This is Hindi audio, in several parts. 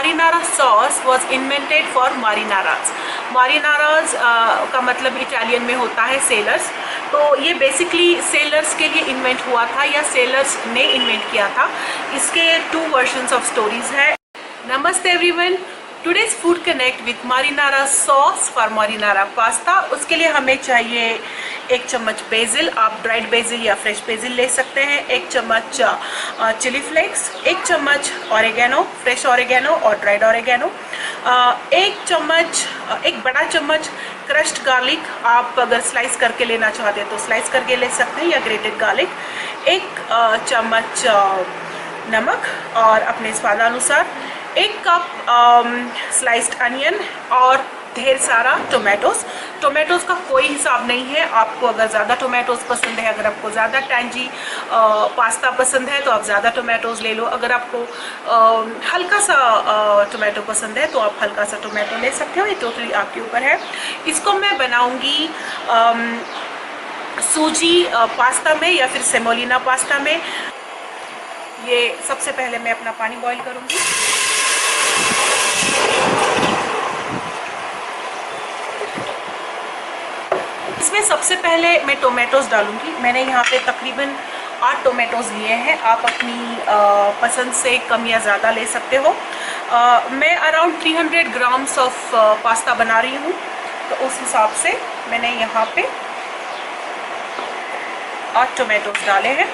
marinara sauce was invented for marinaras. Marinaras का मतलब इटालियन में होता है सेलर्स, तो ये बेसिकली सेलर्स के लिए इन्वेंट हुआ था या सेलर्स ने इन्वेंट किया था। इसके 2 वर्जन्स ऑफ स्टोरीज है। नमस्ते everyone, today's food connect with marinara sauce for marinara pasta. उसके लिए हमें चाहिए 1 चम्मच बेसिल, आप ड्राइड बेसिल या फ्रेश बेसिल ले सकते हैं, 1 चम्मच चिली फ्लेक्स, 1 चम्मच ऑरिगेनो, फ्रेश ऑरिगेनो और ड्राइड ऑरिगेनो, 1 बड़ा चम्मच क्रश्ड गार्लिक, आप अगर स्लाइस करके लेना चाहते हैं तो स्लाइस करके ले सकते हैं या ग्रेटेड गार्लिक, 1 चम्मच नमक और अपने स्वादानुसार, 1 कप स्लाइस्ड अनियन और ढेर सारा टोमेटोज़ का कोई हिसाब नहीं है। आपको अगर ज़्यादा टोमेटोज़ पसंद है, अगर आपको ज़्यादा टैंजी पास्ता पसंद है तो आप ज़्यादा टोमेटोज़ ले लो, अगर आपको हल्का सा टोमेटो पसंद है तो आप हल्का सा टोमेटो ले सकते हो, ये टोटली आपके ऊपर है। इसको मैं बनाऊंगी सूजी पास्ता में या फिर सेमोलिना पास्ता में। ये सबसे पहले मैं अपना पानी बॉईल करूंगी। इसमें सबसे पहले मैं टोमेटोज़ डालूंगी। मैंने यहाँ पे तकरीबन 8 टोमेटोज़ लिए हैं, आप अपनी पसंद से कम या ज़्यादा ले सकते हो। मैं अराउंड 300 ग्राम्स ऑफ पास्ता बना रही हूँ, तो उस हिसाब से मैंने यहाँ पे 8 टोमेटोज़ डाले हैं।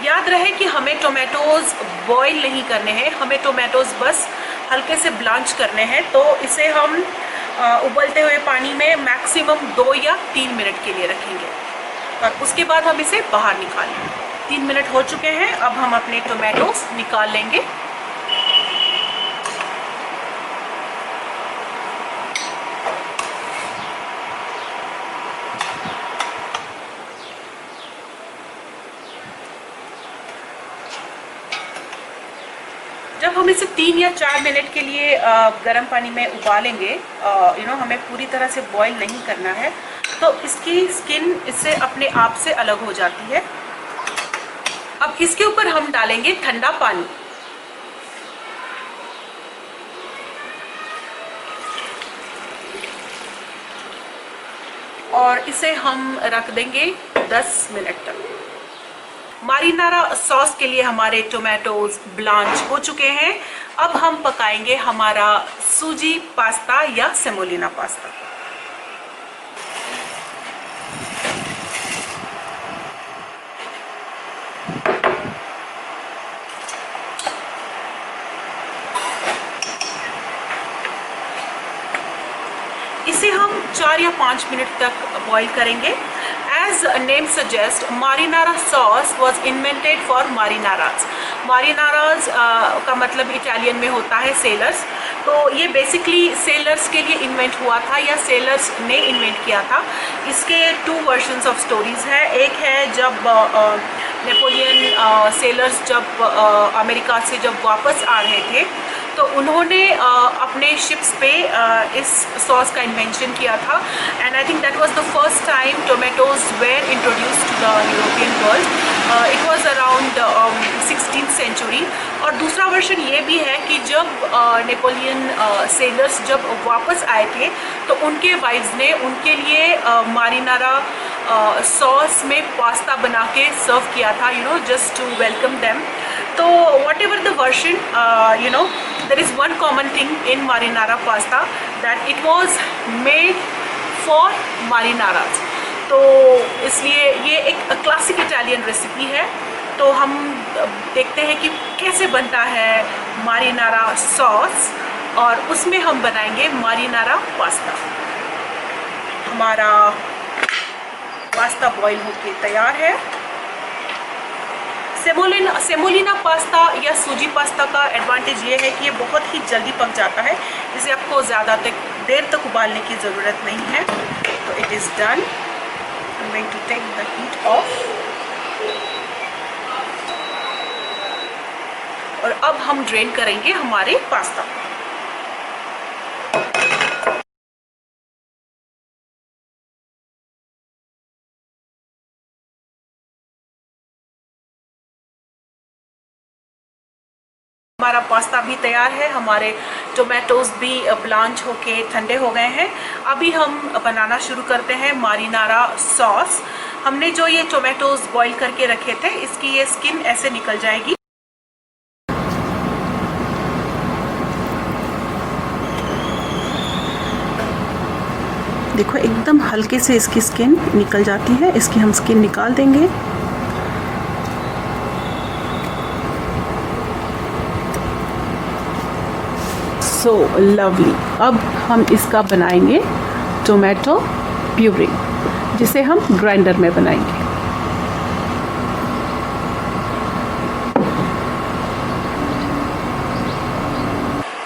याद रहे कि हमें टोमेटोज़ बॉईल नहीं करने हैं, हमें टोमेटोज़ बस हल्के से ब्लांच करने हैं। तो इसे हम उबलते हुए पानी में मैक्सिमम 2 या 3 मिनट के लिए रखेंगे और उसके बाद हम इसे बाहर निकालेंगे। 3 मिनट हो चुके हैं, अब हम अपने टोमेटोज़ निकाल लेंगे। जब हम इसे 3 या 4 मिनट के लिए गर्म पानी में उबालेंगे, हमें पूरी तरह से बॉईल नहीं करना है, तो इसकी स्किन इससे अपने आप से अलग हो जाती है। अब इसके ऊपर हम डालेंगे ठंडा पानी। और इसे हम रख देंगे 10 मिनट तक। मारिनारा सॉस के लिए हमारे टोमेटोज ब्लांच हो चुके हैं। अब हम पकाएंगे हमारा सूजी पास्ता या सेमोलिना पास्ता। इसे हम 4 या 5 मिनट तक बॉईल करेंगे। As name suggests, marinara sauce was invented for marinaras. Marinaras का मतलब इटालियन में होता है सेलर्स, तो ये बेसिकली सेलर्स के लिए इन्वेंट हुआ था या सेलर्स ने इन्वेंट किया था। इसके 2 वर्जन्स ऑफ स्टोरीज है। एक है जब नेपोलियन सेलर्स जब अमेरिका से जब वापस आ रहे थे तो उन्होंने अपने शिप्स पे इस सॉस का इन्वेंशन किया था, and I think that was the first time tomatoes were introduced to the European world. It was around 16th century. और दूसरा वर्जन ये भी है कि जब नेपोलियन सेलर्स जब वापस आए थे तो उनके वाइफ्स ने उनके लिए मारिनारा सॉस में पास्ता बना के सर्व किया था, जस्ट टू वेलकम देम। तो what ever the version, there is one common thing in marinara pasta, that it was made for marinaras. तो इसलिए ये एक क्लासिक इटालियन रेसिपी है। तो हम देखते हैं कि कैसे बनता है मारिनारा सॉस, और उसमें हम बनाएंगे मारिनारा पास्ता। हमारा पास्ता बॉईल होके तैयार है। सेमोलिना पास्ता या सूजी पास्ता का एडवांटेज ये है कि ये बहुत ही जल्दी पक जाता है, इसे आपको ज़्यादा देर तक उबालने की ज़रूरत नहीं है। तो it is done. I am going to take the heat off. और अब हम ड्रेन करेंगे हमारे पास्ता। हमारा पास्ता भी तैयार है, हमारे टोमेटोज़ भी ब्लांच होके ठंडे हो गए हैं। अभी हम बनाना शुरू करते हैं मारिनारा सॉस। हमने जो ये टोमेटोज़ बॉईल करके रखे थे, इसकी ये स्किन ऐसे निकल जाएगी। देखो एकदम हल्के से इसकी स्किन निकल जाती है, इसकी हम स्किन निकाल देंगे। So lovely. अब हम इसका बनाएंगे टोमेटो प्यूरी, जिसे हम ग्राइंडर में बनाएंगे।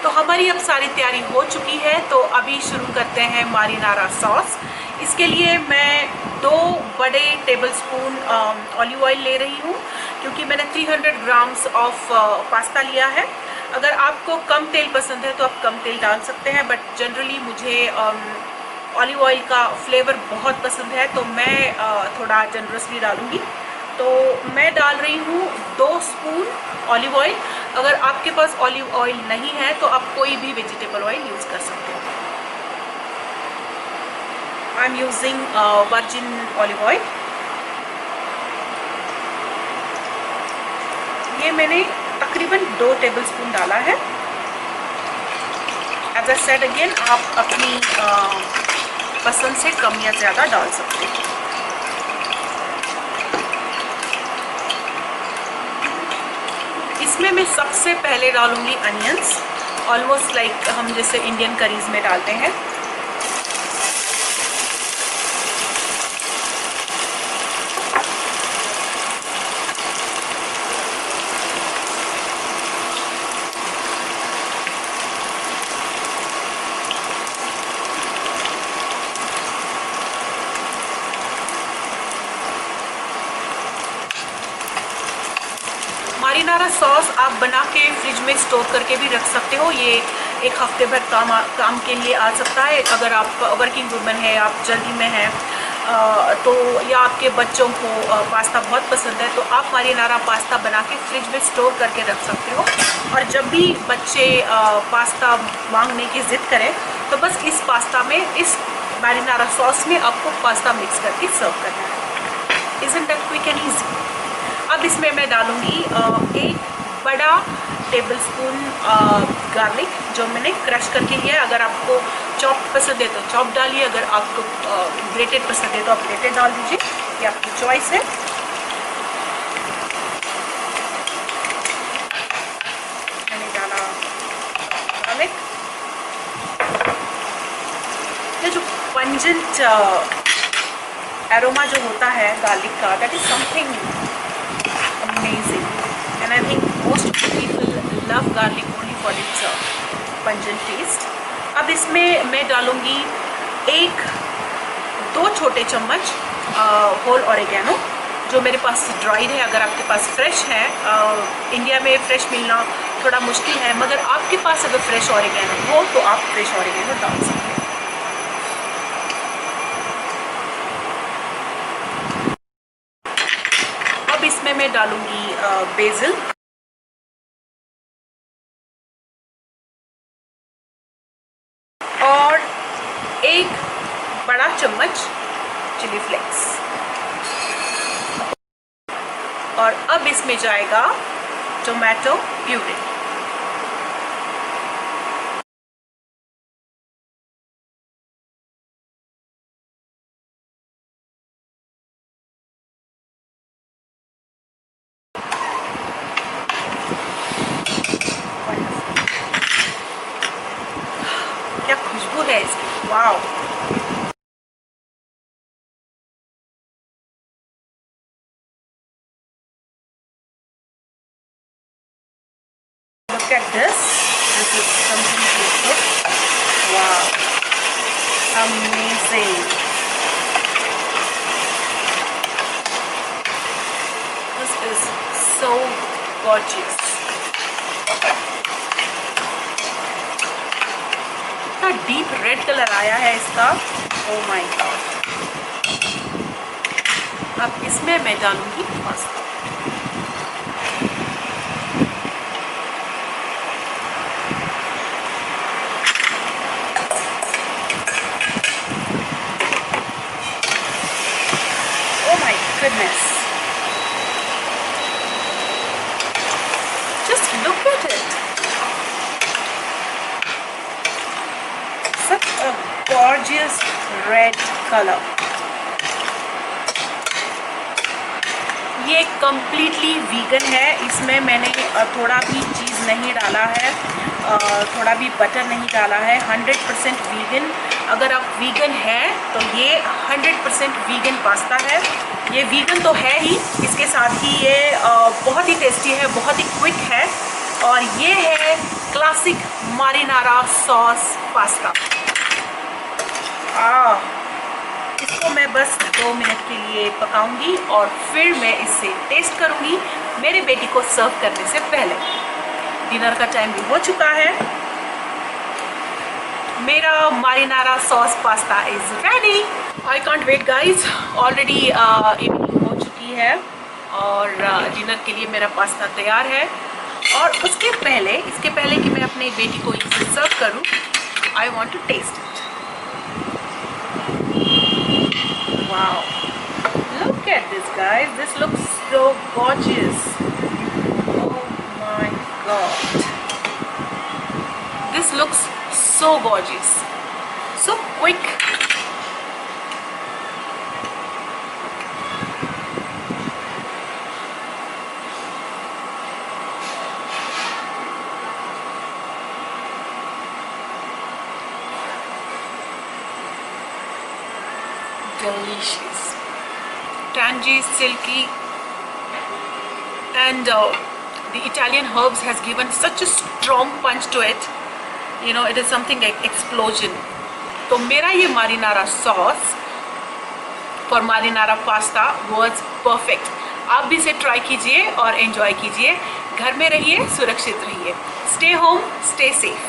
तो हमारी अब सारी तैयारी हो चुकी है, तो अभी शुरू करते हैं मारिनारा सॉस। इसके लिए मैं 2 बड़े टेबलस्पून ऑलिव ऑयल ले रही हूँ, क्योंकि मैंने 300 ग्राम्स ऑफ पास्ता लिया है। अगर आपको कम तेल पसंद है तो आप कम तेल डाल सकते हैं, बट जनरली मुझे ऑलिव ऑयल का फ्लेवर बहुत पसंद है, तो मैं थोड़ा जनरसली डालूँगी। तो मैं डाल रही हूँ 2 स्पून ऑलिव ऑयल। अगर आपके पास ऑलिव ऑयल नहीं है तो आप कोई भी वेजिटेबल ऑयल यूज़ कर सकते हो। I am using virgin olive oil. ये मैंने तकरीबन 2 टेबलस्पून डाला है। एज आई सेड अगेन, आप अपनी पसंद से कम या ज़्यादा डाल सकते हैं। इसमें मैं सबसे पहले डालूंगी अनियंस, ऑलमोस्ट लाइक हम जैसे इंडियन करीज में डालते हैं। मारिनारा सॉस आप बना के फ्रिज में स्टोर करके भी रख सकते हो। ये 1 हफ्ते भर काम के लिए आ सकता है। अगर आप वर्किंग वुमन है, आप जल्दी में हैं, तो या आपके बच्चों को पास्ता बहुत पसंद है, तो आप मारिनारा पास्ता बना के फ्रिज में स्टोर करके रख सकते हो। और जब भी बच्चे पास्ता मांगने की ज़िद करें, तो बस इस पास्ता में, इस मारिनारा सॉस में आपको पास्ता मिक्स करके सर्व करना है। Isn't that quick and easy. अब इसमें मैं डालूँगी 1 बड़ा टेबलस्पून गार्लिक, जो मैंने क्रश करके लिया है। अगर आपको चॉप पसंद है तो चॉप डालिए, अगर आपको ग्रेटेड पसंद है तो आप ग्रेटेड डाल दीजिए, ये आपकी चॉइस है। मैंने डाला गार्लिक। ये जो पंजेंट एरोमा जो होता है गार्लिक का, that is something amazing, and I think most people love garlic only for its pungent taste. अब इसमें मैं डालूँगी 1-2 छोटे चम्मच होल ऑरिगेनो, जो मेरे पास ड्राइड है। अगर आपके पास फ्रेश है, इंडिया में फ्रेश मिलना थोड़ा मुश्किल है, मगर आपके पास अगर फ्रेश ऑरिगेनो हो तो आप फ्रेश ऑरिगेनो डाल सकते हैं। इसमें मैं डालूंगी बेसिल, और 1 बड़ा चम्मच चिली फ्लेक्स। और अब इसमें जाएगा टोमेटो प्यूरी। क्या खुशबू है इसकी, wow. Look at this. This is completely cooked. Wow, amazing. This is so gorgeous. इतना डीप रेड कलर आया है इसका, oh my god। अब इसमें मैं डालूंगी पास्ता। gorgeous red color. ये completely vegan है, इसमें मैंने थोड़ा भी चीज़ नहीं डाला है, थोड़ा भी बटर नहीं डाला है, 100% वीगन। अगर आप वीगन हैं तो ये 100% वीगन पास्ता है। ये वीगन तो है ही, इसके साथ ही ये बहुत ही टेस्टी है, बहुत ही क्विक है। और ये है क्लासिक मारिनारा सॉस पास्ता। इसको मैं बस 2 मिनट के लिए पकाऊंगी और फिर मैं इसे टेस्ट करूंगी मेरे बेटी को सर्व करने से पहले। डिनर का टाइम भी हो चुका है। मेरा marinara sauce pasta is ready. I can't wait guys. Already evening हो चुकी है और डिनर के लिए मेरा पास्ता तैयार है। और इसके पहले कि मैं अपने बेटी को इसे सर्व करूं, I want to taste it. Wow, look at this guys, this looks so gorgeous. Oh my god, this looks so gorgeous, so quick. Delicious, tangy, silky, and the Italian herbs has given such a strong punch to it. You know, it is something like explosion. तो मेरा ये marinara sauce for marinara pasta was perfect. आप भी इसे ट्राई कीजिए और एंजॉय कीजिए। घर में रहिए, सुरक्षित रहिए। Stay home, stay safe.